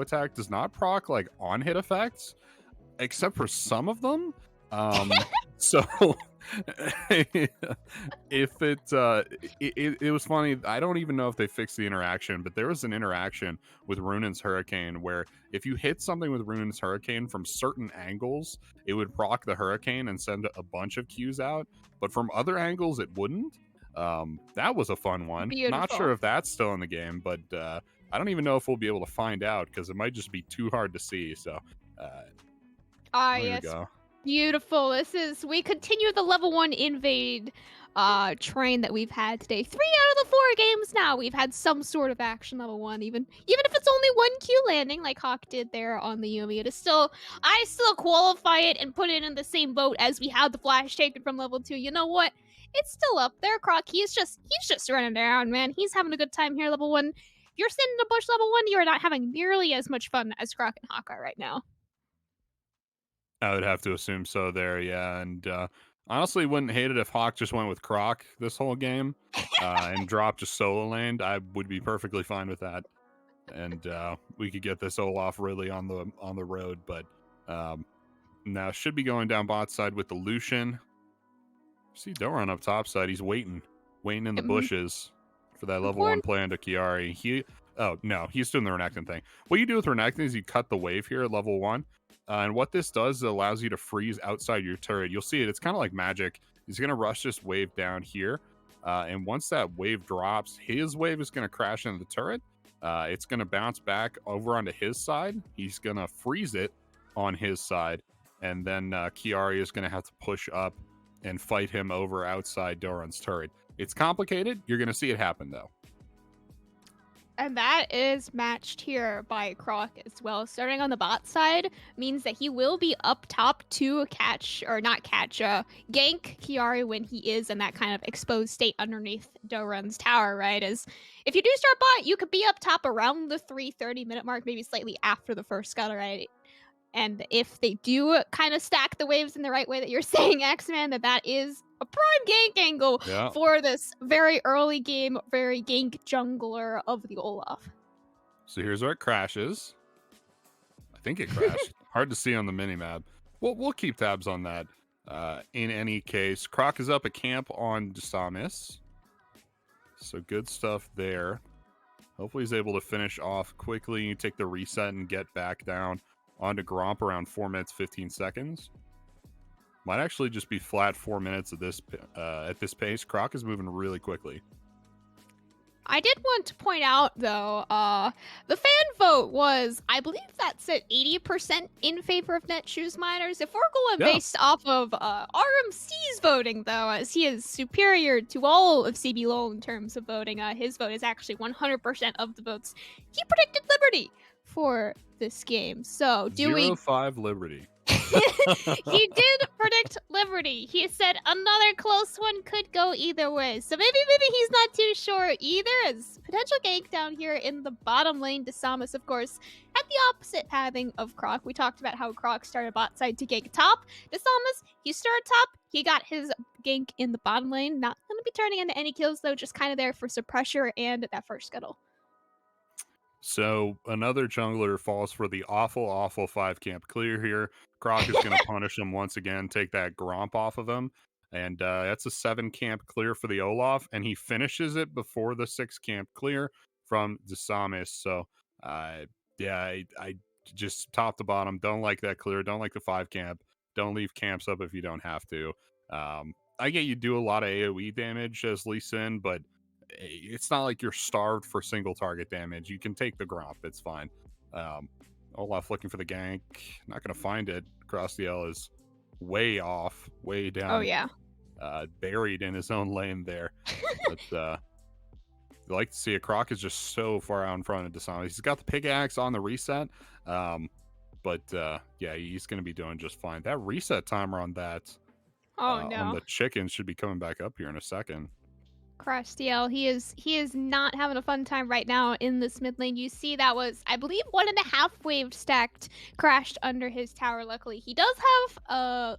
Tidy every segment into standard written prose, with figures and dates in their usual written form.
attack does not proc like on hit effects, except for some of them. So if it was funny. I don't even know if they fixed the interaction, but there was an interaction with Runin's Hurricane where if you hit something with Runin's Hurricane from certain angles, it would proc the Hurricane and send a bunch of Qs out, but from other angles it wouldn't. That was a fun one. Beautiful. Not sure if that's still in the game, but I don't even know if we'll be able to find out because it might just be too hard to see. So there yes. we go. Beautiful. We continue the level 1 invade train that we've had today. 3 out of the 4 games now we've had some sort of action level 1, even if it's only 1 Q landing like Hawk did there on the Yumi. I still qualify it and put it in the same boat as we had the flash taken from level 2. You know what? It's still up there, Croc. He's just running around, man. He's having a good time here, level 1. If you're sitting in a bush level 1, you are not having nearly as much fun as Croc and Hawk are right now. I would have to assume so there, yeah. And honestly, wouldn't hate it if Hawk just went with Croc this whole game and dropped just solo laned. I would be perfectly fine with that. And we could get this Olaf really on the road. But now should be going down bot side with the Lucian. See Doran up top side. He's waiting in the bushes for that level 1 play onto Chiari. Oh, no, he's doing the Renekton thing. What you do with Renekton is you cut the wave here at level 1. And what this does is it allows you to freeze outside your turret. You'll see it. It's kind of like magic. He's going to rush this wave down here. And once that wave drops, his wave is going to crash into the turret. It's going to bounce back over onto his side. He's going to freeze it on his side. And then Chiari is going to have to push up and fight him over outside Doran's turret. It's complicated. You're going to see it happen, though. And that is matched here by Croc as well. Starting on the bot side means that he will be up top to gank Chiari when he is in that kind of exposed state underneath Doran's tower, right? As if you do start bot, you could be up top around the 3:30 minute mark, maybe slightly after the first scuttle, right? And if they do kind of stack the waves in the right way that you're saying, X-Man, that is a prime gank angle for this very early game, very gank jungler of the Olaf. So here's where it crashes. I think it crashed. Hard to see on the minimap. We'll keep tabs on that. In any case, Croc is up at camp on Desamis. So good stuff there. Hopefully he's able to finish off quickly, take the reset, and get back down onto Gromp around 4 minutes 15 seconds. Might actually just be flat 4 minutes at this pace. Croc is moving really quickly. I did want to point out, though, the fan vote was, I believe that's at 80% in favor of Netshoe's miners. If we're going based off of RMC's voting, though, as he is superior to all of CBLOL in terms of voting, his vote is actually 100% of the votes. He predicted Liberty for this game. So do 0-5 Liberty. He did predict Liberty. He said another close one could go either way. So maybe he's not too sure either, as potential gank down here in the bottom lane. Desamis, of course, had the opposite pathing of Croc. We talked about how Croc started bot side to gank top. Desamis, he started top. He got his gank in the bottom lane. Not going to be turning into any kills, though. Just kind of there for some pressure and that first scuttle. So another jungler falls for the awful 5 camp clear here. Croc is going to punish him once again, take that Gromp off of him. And that's a 7 camp clear for the Olaf. And he finishes it before the 6 camp clear from Desamis. So, I just top to bottom, don't like that clear. Don't like the 5 camp. Don't leave camps up if you don't have to. I get you do a lot of AoE damage as Lee Sin, but it's not like you're starved for single target damage. You can take the Gromp. It's fine. Olaf looking for the gank. Not going to find it. Cross the L is way off, way down. Oh, yeah. Buried in his own lane there. But you like to see a Croc is just so far out in front of Desamis. He's got the pickaxe on the reset. But yeah, he's going to be doing just fine. That reset timer on that on the chicken should be coming back up here in a second. Crastiel, he is not having a fun time right now in this mid lane. You see that was, I believe, 1.5 wave stacked crashed under his tower. Luckily, he does have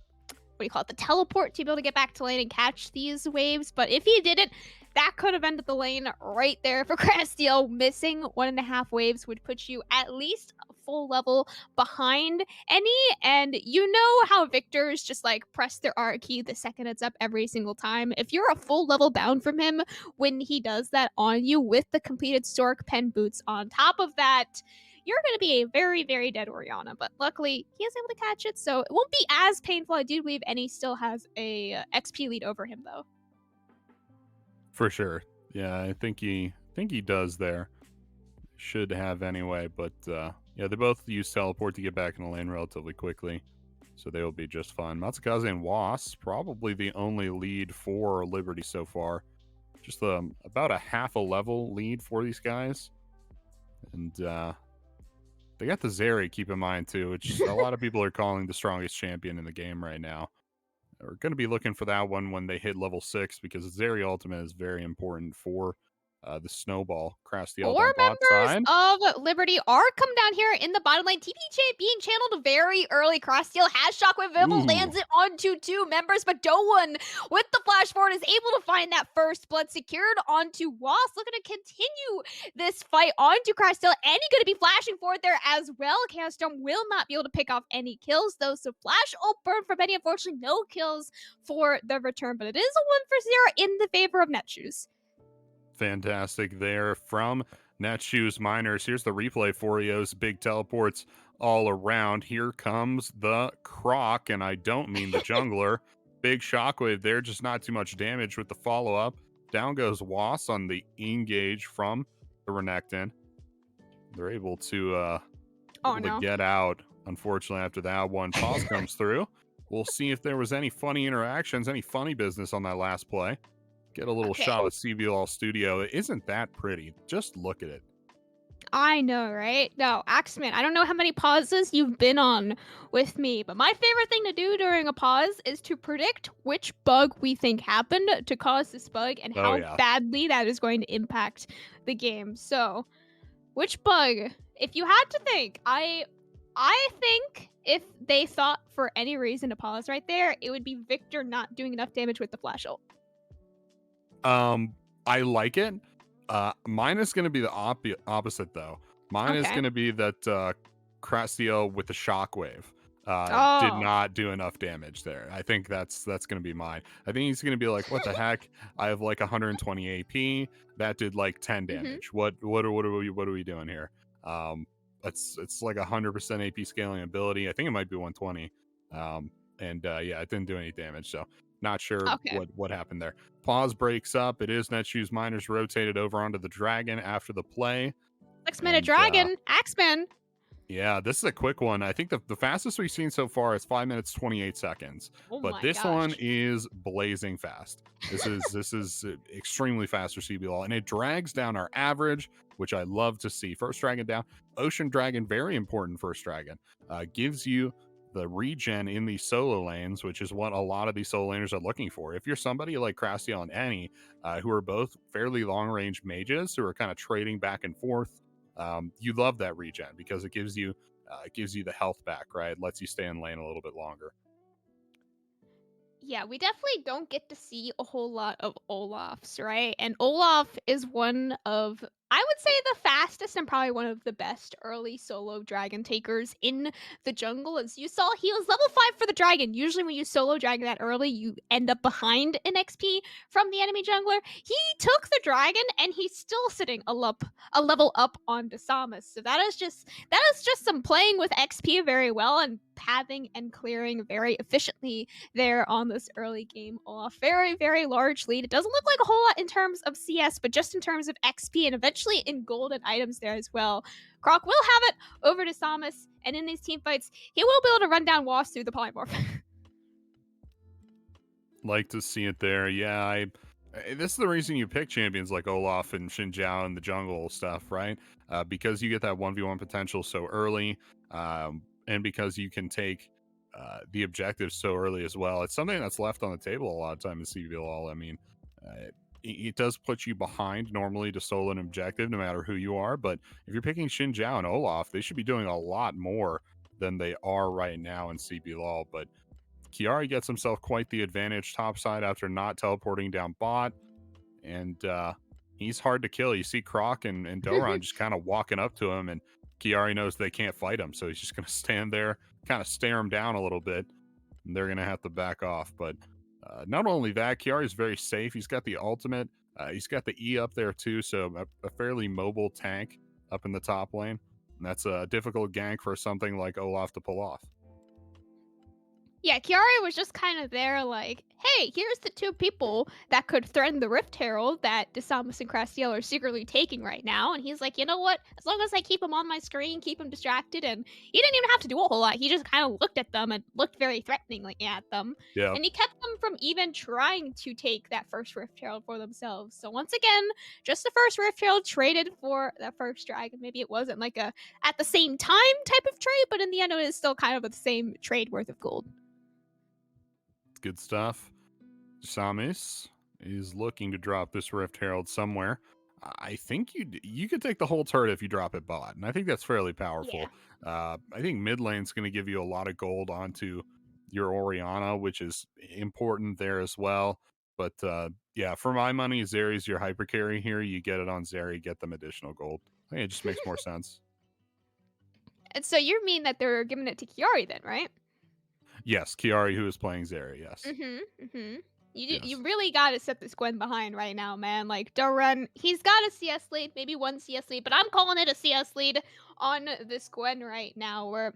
the teleport to be able to get back to lane and catch these waves. But if he didn't, That could have ended the lane right there for Crastiel. Missing 1.5 waves would put you at least a full level behind any. And you know how Victors just like press their R key the second it's up every single time. If you're a full level down from him when he does that on you with the completed Stork Pen boots on top of that, you're going to be a very, very dead Orianna. But luckily, he is able to catch it, so it won't be as painful, I do believe, and he still has a XP lead over him, though. For sure. Yeah, I think he does there. Should have anyway, but yeah, they both use teleport to get back in the lane relatively quickly. So they will be just fine. Matsukaze and Was, probably the only lead for Liberty so far. Just about a half a level lead for these guys. And they got the Zeri, keep in mind, too, which a lot of people are calling the strongest champion in the game right now. We're going to be looking for that one when they hit level 6 because Zeri ultimate is very important for the snowball. Crastiel Four down bot members side. of Liberty are come down here in the bottom lane. TP being channeled very early. Crastiel has Shockwave available, Ooh, lands it onto 2 members, but Doan with the flash forward is able to find that first blood secured onto Was. Looking to continue this fight onto Crastiel. And he's going to be flashing forward there as well. Chaos Storm will not be able to pick off any kills though. So flash ult burn for many. Unfortunately, no kills for the return, but it is a 1-for-0 in the favor of Netshoes. fantastic there from Netshoes Miners. Here's the replay for you. Those big teleports all around. Here comes the Croc, and I don't mean the jungler. Big shockwave there, just not too much damage with the follow-up. Down goes Was on the engage from the Renekton. They're able to Oh no. get out, unfortunately, after that one. Pause comes through. We'll see if there was any funny interactions, any funny business on that last play. Get a little Okay. shot with CBLOL Studio. It isn't that pretty. Just look at it. I know, right? No, Axeman, I don't know how many pauses you've been on with me, but my favorite thing to do during a pause is to predict which bug we think happened to cause this bug and Oh, how yeah. badly that is going to impact the game. So, which bug? If you had to think, I think if they thought for any reason to pause right there, it would be Victor not doing enough damage with the flash ult. I like it. Mine is going to be the opposite, though. Mine is Okay. going to be that Crastiel with the shockwave did Oh. not do enough damage there. I think that's going to be mine. I think he's going to be like, what the heck? I have like 120 AP. That did like 10 Mm-hmm. damage. What are we doing here? It's like 100% AP scaling ability. I think it might be 120. And yeah, it didn't do any damage. So not sure Okay. what happened there. Pause breaks up. It is Netshoes Miners rotated over onto the Dragon after the play. 6-minute And dragon, Axeman. yeah, this is a quick one. I think the fastest we've seen so far is 5 minutes 28 seconds. Oh But my this one gosh. is blazing fast. This is extremely fast for CBLOL, and it drags down our average, which I love to see. First dragon down, Ocean Dragon, very important. First dragon gives you the regen in these solo lanes, which is what a lot of these solo laners are looking for. If you're somebody like Crastiel and Annie, who are both fairly long range mages who are kind of trading back and forth, you love that regen because it gives you the health back, right? It lets you stay in lane a little bit longer. Yeah, we definitely don't get to see a whole lot of Olafs, right? And Olaf is one of, I would say, the fastest and probably one of the best early solo dragon takers in the jungle. As you saw, he was level 5 for the dragon. Usually when you solo dragon that early, you end up behind in XP from the enemy jungler. He took the dragon and he's still sitting a level up on Samus. So that is just some playing with XP very well and pathing and clearing very efficiently there on this early game off. Very, very large lead. It doesn't look like a whole lot in terms of CS, but just in terms of XP and eventually in golden items there as well. Croc will have it over to Samus, and in these team fights, he will be able to run down Was through the polymorph. Like to see it there. Yeah, this is the reason you pick champions like Olaf and Xin Zhao and the jungle stuff, right? Because you get that 1v1 potential so early, and because you can take the objectives so early as well. It's something that's left on the table a lot of times in CBLOL. I mean, it does put you behind normally to solo an objective, no matter who you are. But if you're picking Xin Zhao and Olaf, they should be doing a lot more than they are right now in CBLOL. But Kiari gets himself quite the advantage topside after not teleporting down bot. and he's hard to kill. You see Croc and Doron just kind of walking up to him, and Kiari knows they can't fight him, so he's just going to stand there, kind of stare him down a little bit, and they're going to have to back off. But not only that, Kiari's very safe. He's got the ultimate. He's got the E up there too, so a fairly mobile tank up in the top lane. And that's a difficult gank for something like Olaf to pull off. Yeah, Kiara was just kind of there like, hey, here's the two people that could threaten the Rift Herald that Desamus and Crastiel are secretly taking right now. And he's like, you know what? As long as I keep him on my screen, keep him distracted, and he didn't even have to do a whole lot. He just kind of looked at them and looked very threateningly at them. Yeah. And he kept them from even trying to take that first Rift Herald for themselves. So once again, just the first Rift Herald traded for that first dragon. Maybe it wasn't like a at the same time type of trade, but in the end it is still kind of the same trade worth of gold. Good stuff. Samus is looking to drop this Rift Herald somewhere. I think you could take the whole turret if you drop it bot, and I think that's fairly powerful. I think mid lane's going to give you a lot of gold onto your Orianna, which is important there as well. But yeah, for my money, Zeri's your hyper carry here. You get it on Zeri, get them additional gold. I think it just makes more sense. And so you mean that they're giving it to Kiari then, right? Yes, Kiari, who is playing Zeri, yes. You really got to set this Gwen behind right now, man. Like, Doran, he's got a CS lead, maybe one CS lead, but I'm calling it a CS lead on this Gwen right now, where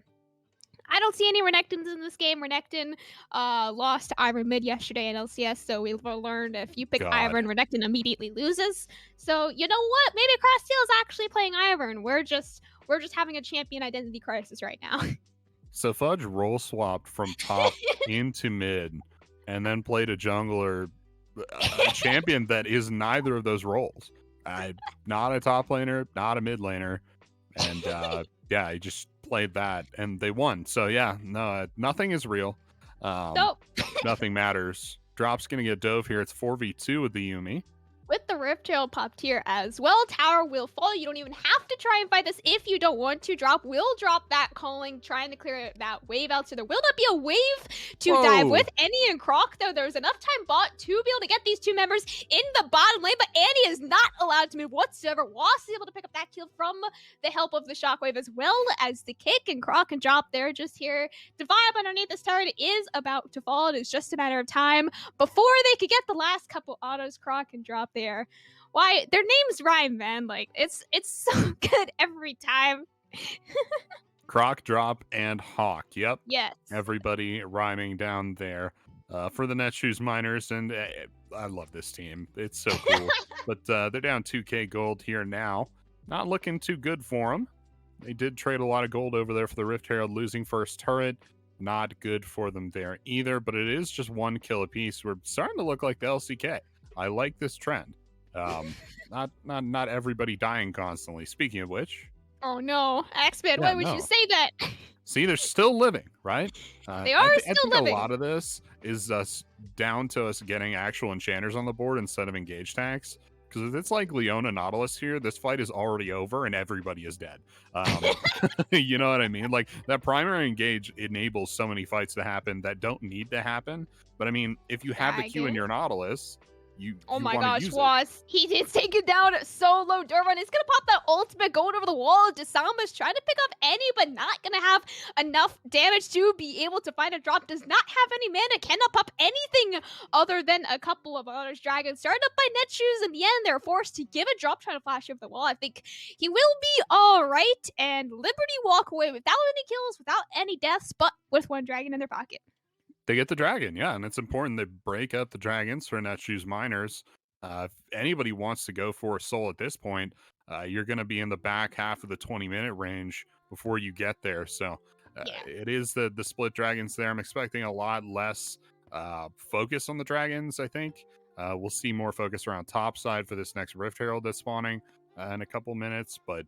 I don't see any Renekton's in this game. Renekton lost to Ivern mid yesterday in LCS, so we've learned if you pick God. Ivern, Renekton immediately loses. So you know what? Maybe Crastiel's actually playing Ivern. We're just having a champion identity crisis right now. So Fudge role swapped from top into mid, and then played a jungler, a champion that is neither of those roles. Not a top laner, not a mid laner, and yeah, he just played that, and they won. So yeah, no, nothing is real. Nope. Nothing matters. Drop's gonna get dove here. It's 4v2 with the Yuumi. With the Rift Herald popped here as well, tower will fall. You don't even have to try and fight this if you don't want to. Drop will drop that calling, trying to clear that wave out. So there will not be a wave to dive with. Annie and Croc, though, there's enough time bot to be able to get these two members in the bottom lane, but Annie is not allowed to move whatsoever. Was is able to pick up that kill from the help of the shockwave as well as the kick, and Croc can drop there just here. The vibe underneath this turret is about to fall. It is just a matter of time before they could get the last couple autos. Croc can drop there. Why, their names rhyme, man. Like, it's so good every time. Croc, Drop, and Hawk. Yep. Yes. Everybody rhyming down there for the Netshoes miners, and I love this team. It's so cool. But they're down 2k gold here now. Not looking too good for them. They did trade a lot of gold over there for the Rift Herald, losing first turret. Not good for them there either, but it is just one kill apiece. We're starting to look like the LCK. I like this trend. Not everybody dying constantly. Speaking of which, oh no, X-Man, why would you say that? See, they're still living, right? They are I still think living. A lot of this is down to us getting actual enchanters on the board instead of engage tanks. Because if it's like Leona Nautilus here, this fight is already over and everybody is dead. You know what I mean? Like, that primary engage enables so many fights to happen that don't need to happen. But I mean, if you have the Q in your Nautilus, oh my gosh, Was. He's taken down so low. Durban is going to pop that ultimate going over the wall. Desamus trying to pick up Annie, but not going to have enough damage to be able to find a drop. Does not have any mana. Cannot pop anything other than a couple of others. Dragons started up by Netshoes. In the end, they're forced to give a drop, trying to flash over the wall. I think he will be all right. And Liberty walk away without any kills, without any deaths, but with one dragon in their pocket. They get the dragon, yeah, and it's important they break up the dragons for Netshoes miners. If anybody wants to go for a soul at this point, you're going to be in the back half of the 20-minute range before you get there. So it is the split dragons there. I'm expecting a lot less focus on the dragons, I think. We'll see more focus around top side for this next Rift Herald that's spawning in a couple minutes. But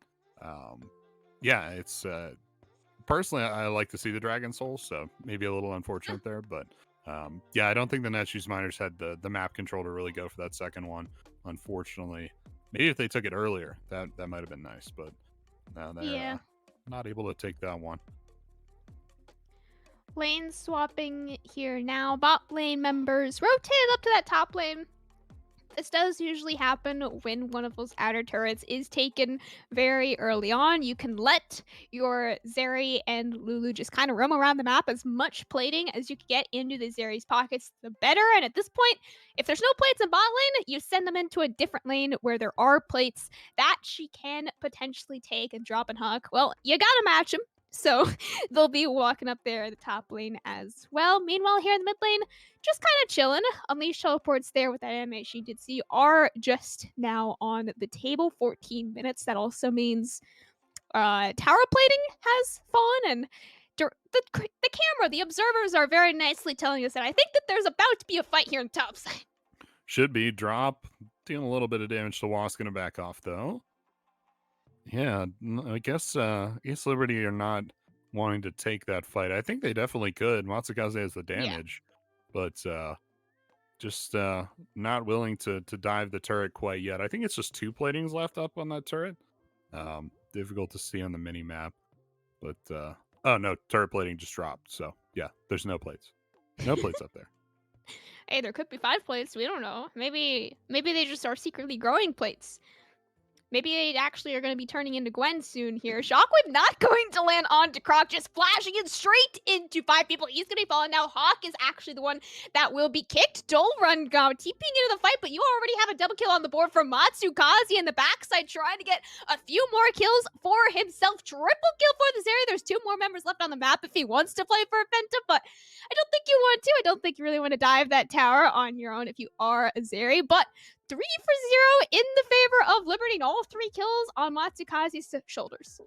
yeah, it's... personally, I like to see the Dragon Souls, so maybe a little unfortunate there, but yeah, I don't think the Netshoes miners had the map control to really go for that second one, unfortunately. Maybe if they took it earlier, that might have been nice, but no, they're not able to take that one. Lane swapping here now. Bot lane members rotated up to that top lane. This does usually happen when one of those outer turrets is taken very early on. You can let your Zeri and Lulu just kind of roam around the map. As much plating as you can get into the Zeri's pockets, the better. And at this point, if there's no plates in bot lane, you send them into a different lane where there are plates that she can potentially take and drop and huck. Well, you gotta match them. So they'll be walking up there at the top lane as well. Meanwhile, here in the mid lane, just kind of chilling. Unleash teleports there with that animation you did see are just now on the table. 14 minutes. That also means tower plating has fallen, and the camera, the observers are very nicely telling us that I think that there's about to be a fight here in the top side. Should be drop. Dealing a little bit of damage to Wasp. Gonna back off though. Yeah, I guess Liberty are not wanting to take that fight. I think they definitely could. Matsukaze has the Yeah. damage, but just not willing to dive the turret quite yet. I think it's just 2 platings left up on that turret. Difficult to see on the mini map, but oh no, turret plating just dropped. So yeah, there's no plates, no plates up there. Hey, there could be 5 plates. We don't know. Maybe they just are secretly growing plates. Maybe they actually are going to be turning into Gwen soon here. Shockwave not going to land onto Croc, just flashing in straight into 5 people. He's going to be falling. Now Hawk is actually the one that will be kicked. Dole Run go TPing into the fight, but you already have a double kill on the board from Matsukaze in the backside, trying to get a few more kills for himself. Triple kill for the area. There's 2 more members left on the map if he wants to play for a Penta, but I don't think you want to. I don't think you really want to dive that tower on your own if you are a Zeri, but 3-for-0 in the favor of Liberty, and all 3 kills on Matsukaze's shoulders.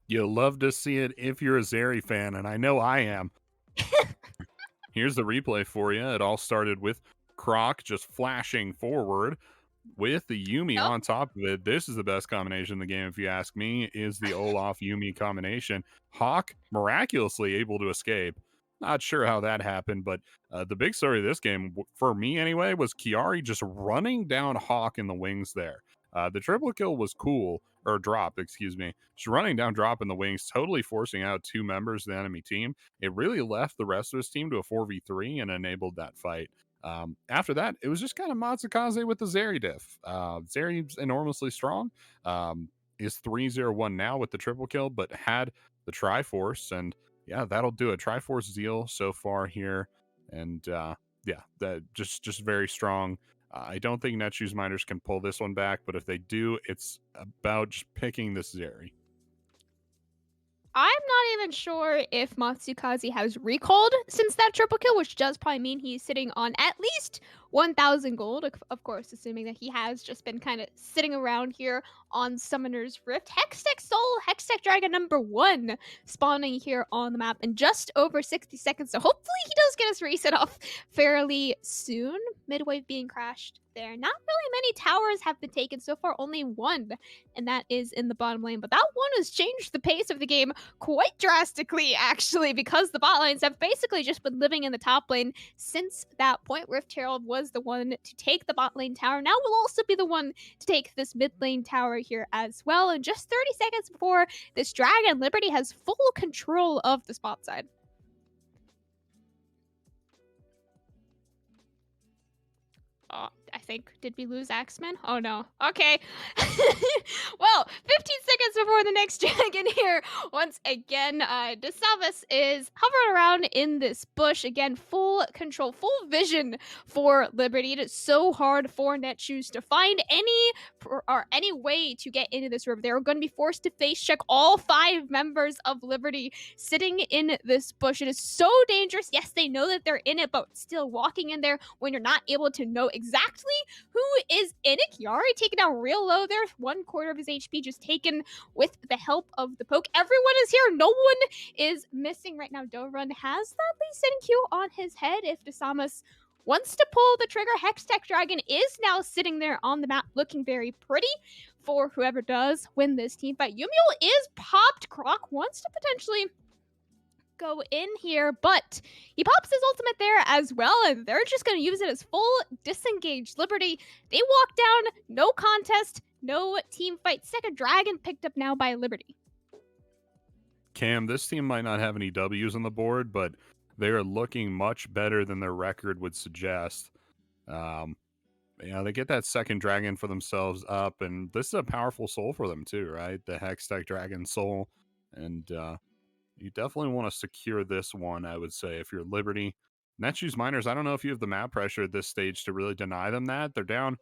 You'll love to see it if you're a Zeri fan, and I know I am. Here's the replay for you. It all started with Croc just flashing forward with the Yumi Yep. on top of it. This is the best combination in the game, if you ask me, is the Olaf Yumi combination. Hawk miraculously able to escape. Not sure how that happened, but the big story of this game, for me anyway, was Kiari just running down Hawk in the wings there. The triple kill was cool, or drop, excuse me. Just running down drop in the wings, totally forcing out 2 members of the enemy team. It really left the rest of his team to a 4v3 and enabled that fight. After that, it was just kind of Matsukaze with the Zeri diff. Zeri's enormously strong. Is 3-0-1 now with the triple kill, but had the Triforce, and yeah, that'll do it. Triforce Zeal so far here, and yeah, that just very strong. I don't think Netshoe's Miners can pull this one back, but if they do, it's about just picking this Zeri. I'm not even sure if Matsukaze has recalled since that triple kill, which does probably mean he's sitting on at least 1,000 gold, of course, assuming that he has just been kind of sitting around here on Summoner's Rift. Hextech Soul, Hextech Dragon number 1 spawning here on the map in just over 60 seconds, so hopefully he does get his reset off fairly soon. Midwave being crashed there. Not really many towers have been taken so far, only 1, and that is in the bottom lane, but that one has changed the pace of the game quite drastically, actually, because the bot lanes have basically just been living in the top lane since that point. Rift Herald was the one to take the bot lane tower. Now will also be the one to take this mid lane tower here as well. And just 30 seconds before this dragon, Liberty has full control of the spot side. Oh, I think, did we lose Axeman? Oh no. Okay. Well, 15 seconds before the next dragon here. Once again, DeSavis is hovering around in this bush. Again, full control, full vision for Liberty. It is so hard for Netshoes to find any way to get into this river. They're going to be forced to face check all 5 members of Liberty sitting in this bush. It is so dangerous. Yes, they know that they're in it, but still walking in there when you're not able to know exactly who is in it. Kiari taken down real low there. 1/4 of his HP just taken with the help of the poke. Everyone is here. No one is missing right now. Dorun has that Lee Sin Q on his head. If Desamas wants to pull the trigger, Hextech Dragon is now sitting there on the map looking very pretty for whoever does win this team fight. Yumiel is popped. Croc wants to potentially go in here, but he pops his ultimate there as well, and they're just going to use it as full disengaged Liberty. They walk down, no contest, no team fight. Second dragon picked up now by Liberty. Cam, this team might not have any W's on the board, but they are looking much better than their record would suggest. They get that second dragon for themselves up, and this is a powerful soul for them too, right? The Hextech Dragon Soul, and you definitely want to secure this one, I would say, if you're Liberty. Netshoes Miners, I don't know if you have the map pressure at this stage to really deny them that. They're down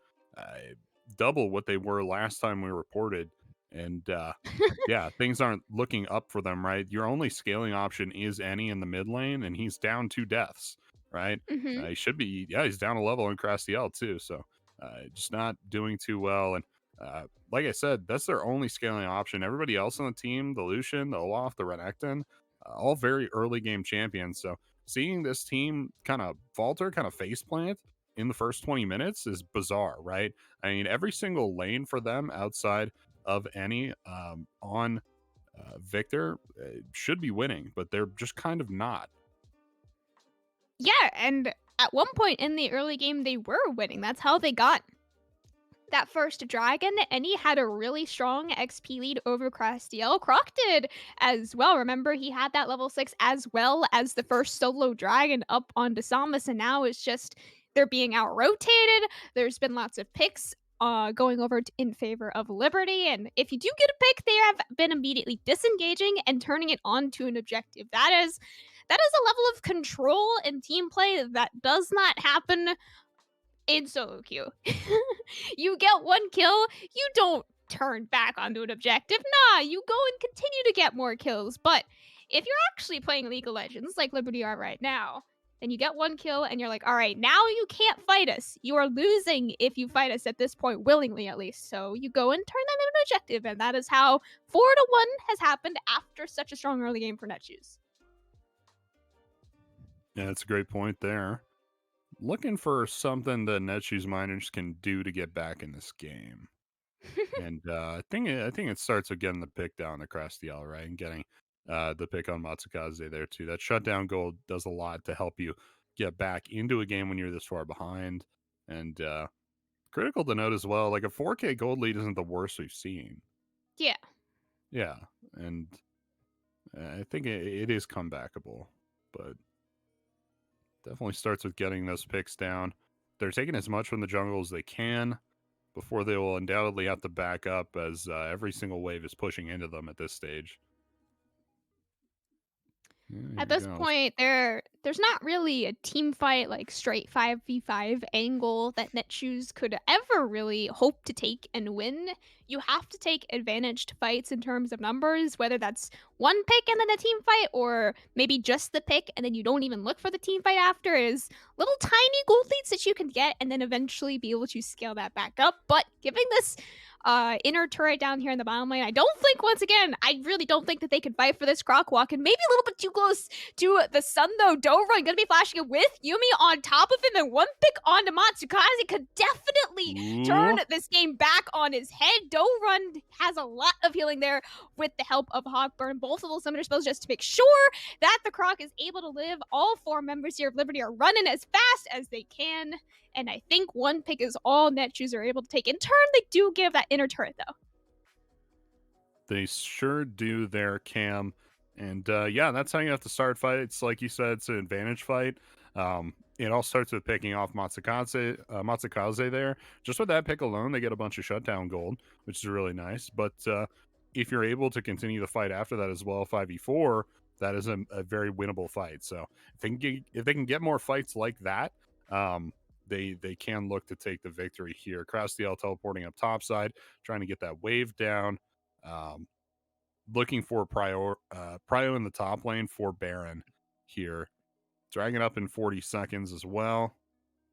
double what they were last time we reported. And yeah, things aren't looking up for them, right? Your only scaling option is Any in the mid lane, and he's down 2 deaths, right? Hmm. He should be, yeah, he's down a level in Crastiel too. So just not doing too well. And like I said, that's their only scaling option. Everybody else on the team, the Lucian, the Olaf, the Renekton, all very early game champions. So seeing this team kind of falter, kind of face plant in the first 20 minutes is bizarre, right? I mean, every single lane for them outside of any on Victor should be winning, but they're just kind of not. Yeah, and at one point in the early game, they were winning. That's how they got that first dragon, and he had a really strong XP lead over Crastiel. Croc did as well. Remember, he had that level 6 as well as the first solo dragon up onto Samus, and now it's just they're being out rotated. There's been lots of picks going over in favor of Liberty, and if you do get a pick, they have been immediately disengaging and turning it onto an objective. That is a level of control and team play that does not happen in solo queue. You get one kill, you don't turn back onto an objective. Nah, you go and continue to get more kills. But if you're actually playing League of Legends like Liberty are right now, and you get one kill and you're like, all right, now you can't fight us. You are losing if you fight us at this point, willingly at least. So you go and turn that into an objective. And that is how 4-1 has happened after such a strong early game for Netshoes. Yeah, that's a great point there. Looking for something that Netshoes Miners can do to get back in this game. And I think it starts with getting the pick down to Crastiel, right? And getting the pick on Matsukaze there too. That shutdown gold does a lot to help you get back into a game when you're this far behind. And critical to note as well, like a 4K gold lead isn't the worst we've seen. Yeah. Yeah, and I think it is comebackable, but definitely starts with getting those picks down. They're taking as much from the jungle as they can before they will undoubtedly have to back up as every single wave is pushing into them at this stage. Yeah, At here this goes. point, there's not really a team fight like straight 5v5 angle that Netshoes could ever really hope to take and win. You have to take advantaged fights in terms of numbers, whether that's one pick and then a team fight, or maybe just the pick and then you don't even look for the team fight after. Is little tiny gold leads that you can get and then eventually be able to scale that back up. But giving this inner turret down here in the bottom lane. I don't think, once again, I really don't think that they could fight for this Croc Walk, and maybe a little bit too close to the sun, though. Dovron gonna be flashing it with Yumi on top of him, and one pick onto Matsukaze could definitely turn Ooh. this game back on his head. Dovron has a lot of healing there with the help of Hawkburn, both of those summoner spells, just to make sure that the Croc is able to live. All four members here of Liberty are running as fast as they can. And I think one pick is all Netshoes are able to take. In turn, they do give that inner turret, though. They sure do there, Cam. And yeah, that's how you have to start fights. Like you said, it's an advantage fight. It all starts with picking off Matsukaze there. Just with that pick alone, they get a bunch of shutdown gold, which is really nice. But if you're able to continue the fight after that as well, 5v4, that is a very winnable fight. So if they can get more fights like that, they can look to take the victory here. Crastiel teleporting up topside, trying to get that wave down. Um, Looking for Prio in the top lane for Baron here. Dragging up in 40 seconds as well.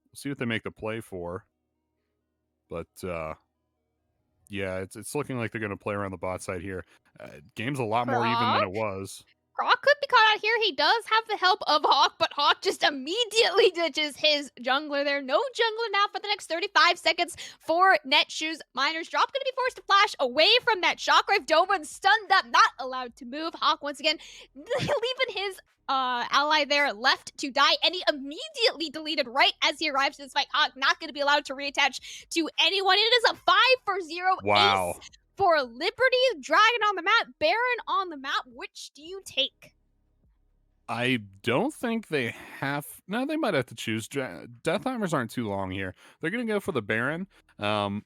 We'll see what they make the play for. But yeah, it's looking like they're going to play around the bot side here. Game's a lot more even than Croc? it was. Croc could be caught out here. He does have the help of Hawk, but Hawk just immediately ditches his jungler there. No jungler now for the next 35 seconds for Netshoes. Miners Drop going to be forced to flash away from that shockwave. Dobrin stunned up, not allowed to move. Hawk once again leaving his ally there left to die, and he immediately deleted right as he arrives to this fight. Hawk not going to be allowed to reattach to anyone. It is a 5-0 Wow. ace for Liberty. Dragon on the map, Baron on the map. Which do you take? I don't think they have. No, they might have to choose. Death Hammers aren't too long here. They're gonna go for the Baron. Um,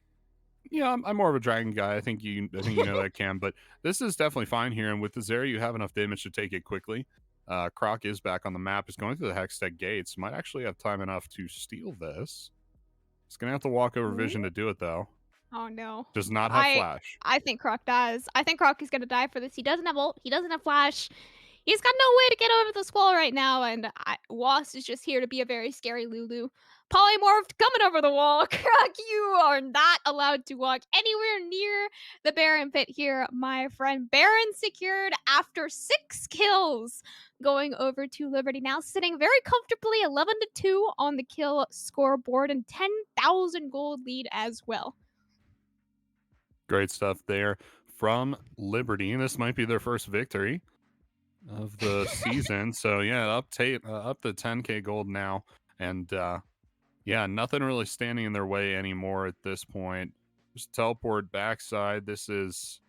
yeah, I'm more of a dragon guy. I think you know that, Cam. But this is definitely fine here. And with the Zeri, you have enough damage to take it quickly. Croc is back on the map. Is going through the Hextech gates. Might actually have time enough to steal this. He's gonna have to walk over Ooh. Vision to do it though. Oh no. Does not have I flash. I think Croc dies. I think Croc is gonna die for this. He doesn't have ult. He doesn't have flash. He's got no way to get over this wall right now, and Was is just here to be a very scary Lulu. Polymorphed coming over the wall. Croc, you are not allowed to walk anywhere near the Baron pit here, my friend. Baron secured after 6 kills. Going over to Liberty now, sitting very comfortably 11-2 on the kill scoreboard and 10,000 gold lead as well. Great stuff there from Liberty. This might be their first victory of the season. So yeah, up to 10k gold now, and yeah, nothing really standing in their way anymore at this point. Just teleport backside. This is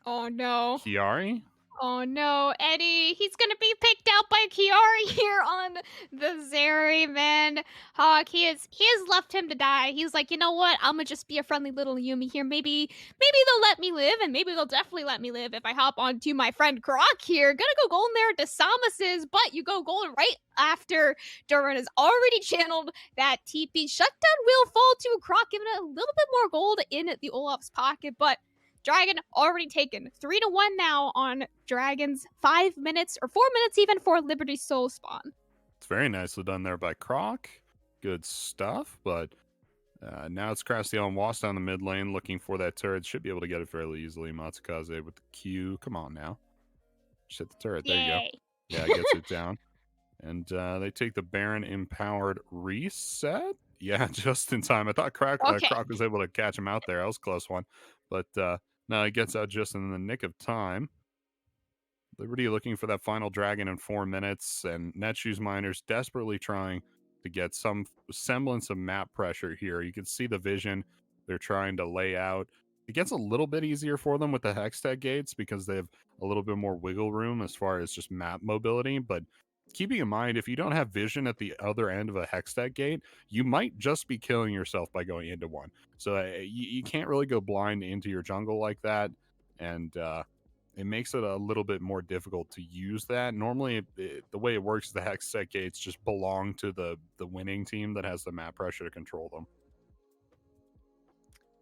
Oh no. Kiari. Oh no, Eddie, he's gonna be picked out by Kiari here on the Zeri, man. Hawk, he has left him to die. He's like, you know what? I'ma just be a friendly little Yumi here. Maybe they'll let me live, and maybe they'll definitely let me live if I hop onto my friend Croc here. Gonna go golden there to Samus's, but you go golden right after Duran has already channeled that TP. Shutdown will fall to Croc, giving it a little bit more gold in the Olaf's pocket, but Dragon already taken 3-1 now on Dragon's 5 minutes or 4 minutes even for Liberty's soul spawn. It's very nicely done there by Croc. Good stuff, but now it's Crastiel and Was down the mid lane looking for that turret. Should be able to get it fairly easily. Matsukaze with the Q. Come on now. Just hit the turret. There you go. Yay. Yeah, gets it down. And they take the Baron empowered reset. Yeah, just in time. I thought Okay. Croc was able to catch him out there. That was a close one. But no, he gets out just in the nick of time. Liberty looking for that final dragon in 4 minutes, and Netshoe's miners desperately trying to get some semblance of map pressure here. You can see the vision they're trying to lay out. It gets a little bit easier for them with the Hextech gates because they have a little bit more wiggle room as far as just map mobility. But keeping in mind, if you don't have vision at the other end of a Hextech gate, you might just be killing yourself by going into one. So you can't really go blind into your jungle like that. And it makes it a little bit more difficult to use that. Normally, the way it works, the hex set gates just belong to the winning team that has the map pressure to control them.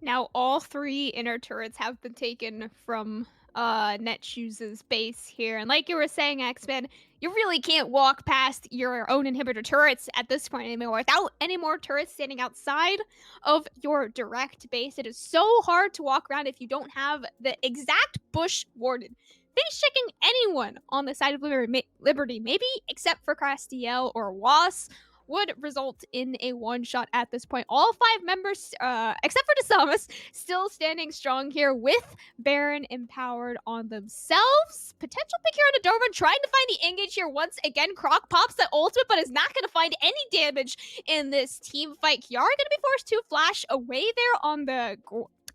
Now all 3 inner turrets have been taken from Netshoe's base here. And like you were saying, X-Men, you really can't walk past your own inhibitor turrets at this point anymore without any more turrets standing outside of your direct base. It is so hard to walk around if you don't have the exact bush warded. Face checking anyone on the side of Liberty, maybe except for Crastiel or Was, would result in a one-shot at this point. All 5 members, except for Desamas, still standing strong here with Baron empowered on themselves. Potential pick here on a Doran, trying to find the engage here once again. Croc pops the ultimate, but is not going to find any damage in this team fight. Kiara going to be forced to flash away there on the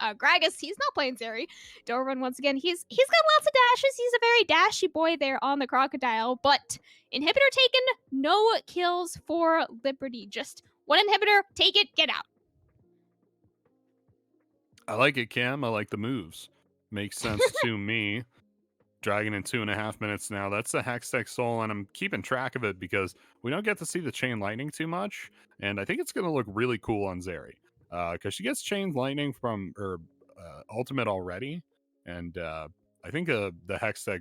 Gragas. He's not playing Zeri. Doran once again. He's got lots of dashes. He's a very dashy boy there on the Crocodile, but inhibitor taken, no kills for Liberty. Just one inhibitor, take it, get out. I like it, Cam. I like the moves. Makes sense to me. Dragon in 2.5 minutes now. That's the Hextech Soul, and I'm keeping track of it because we don't get to see the Chain Lightning too much, and I think it's going to look really cool on Zeri because she gets Chain Lightning from her ultimate already, and I think the Hextech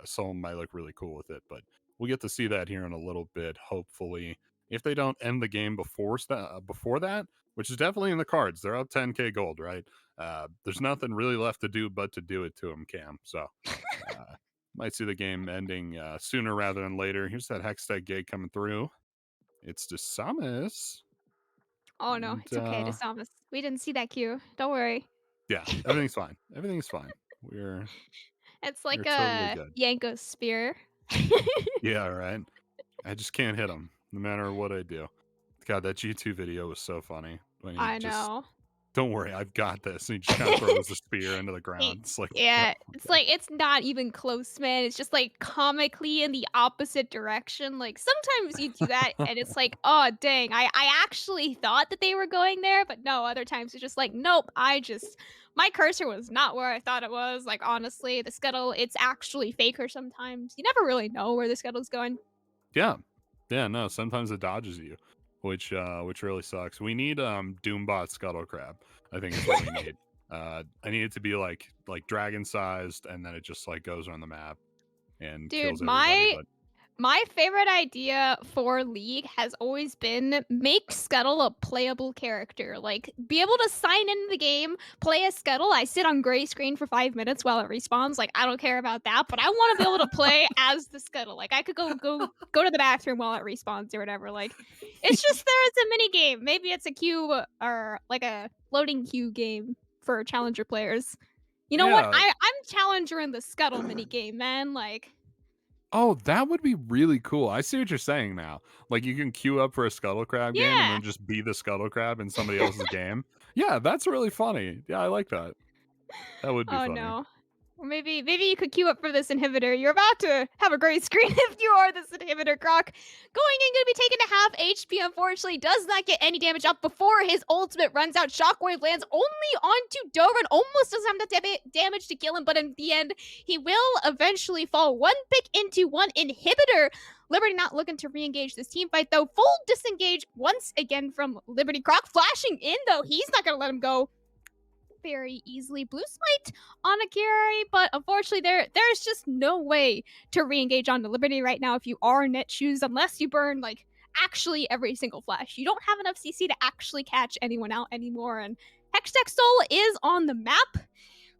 Soul might look really cool with it, but we'll get to see that here in a little bit, hopefully. If they don't end the game before that, which is definitely in the cards. They're up 10k gold, right? There's nothing really left to do but to do it to them, Cam. So might see the game ending sooner rather than later. Here's that Hextech gate coming through. It's Desamas. Oh no, And, it's okay, Desamas. We didn't see that cue. Don't worry. yeah, everything's fine. Everything's fine. It's We're like totally a good. Yanko spear. Yeah, right. I just can't hit him no matter what I do. God, that G2 video was so funny when he I just know. Don't worry, I've got this. And he just kind of throws the spear into the He ground. It's like, oh, yeah, it's okay. like it's not even close, man. It's just like comically in the opposite direction. Like sometimes you do that and it's like, oh dang, I actually thought that they were going there, but no, other times it's just like, nope, my cursor was not where I thought it was. Like honestly, the scuttle, it's actually faker sometimes. You never really know where the scuttle's going. Yeah. Yeah, no, sometimes it dodges you, which really sucks. We need Doombot Scuttle Crab, I think is what we need. I need it to be like dragon sized and then it just like goes around the map and Dude, kills everybody. But my favorite idea for League has always been make Scuttle a playable character. Like, be able to sign into the game, play as Scuttle. I sit on gray screen for 5 minutes while it respawns. Like, I don't care about that, but I want to be able to play as the Scuttle. Like, I could go to the bathroom while it respawns or whatever. Like, it's just there as a mini game. Maybe it's a queue or like a loading queue game for challenger players. You know what? yeah. I'm challenger in the Scuttle mini game, man. Like. Oh, that would be really cool. I see what you're saying now. Like you can queue up for a Scuttle Crab game and Yeah. then just be the Scuttle Crab in somebody else's game. Yeah, that's really funny. Yeah, I like that. That would be Oh funny. no. Or maybe you could queue up for this inhibitor. You're about to have a great screen if you are this inhibitor, Croc. Going in, gonna be taken to half HP, unfortunately. Does not get any damage up before his ultimate runs out. Shockwave lands only onto Doran. Almost doesn't have enough damage to kill him, but in the end, he will eventually fall. One pick into one inhibitor. Liberty not looking to re-engage this team fight, though. Full disengage once again from Liberty. Croc flashing in, though. He's not gonna let him go very easily. Blue Smite on a carry, but unfortunately there's just no way to re-engage on the Liberty right now if you are Netshoes, unless you burn like actually every single flash. You don't have enough CC to actually catch anyone out anymore, and Hextech Soul is on the map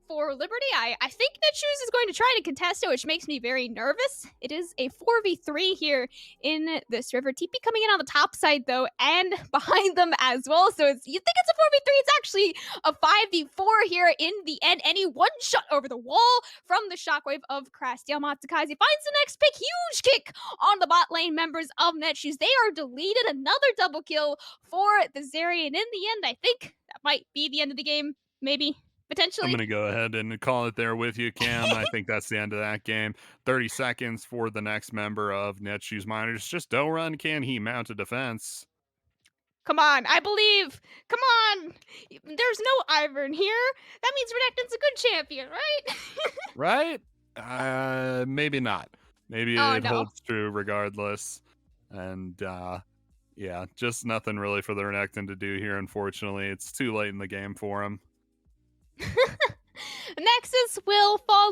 for Liberty. I think Netshoes is going to try to contest it, which makes me very nervous. It is a 4v3 here in this river. TP coming in on the top side, though, and behind them as well. So you think it's a 4v3, it's actually a 5v4 here in the end. Any one shot over the wall from the shockwave of Krastiel. Matsukaze finds the next pick. Huge kick on the bot lane members of Netshoes. They are deleted. Another double kill for the Zeri. And in the end, I think that might be the end of the game. Maybe. I'm Potentially. going to go ahead and call it there with you, Cam. I think that's the end of that game. 30 seconds for the next member of Netshoes Miners. Just don't run. Can he mount a defense? Come on, I believe. Come on. There's no Ivern here. That means Renekton's a good champion, right? Right? Maybe not. Maybe Oh, it no. holds true regardless. And yeah, just nothing really for the Renekton to do here, unfortunately. It's too late in the game for him. Nexus will fall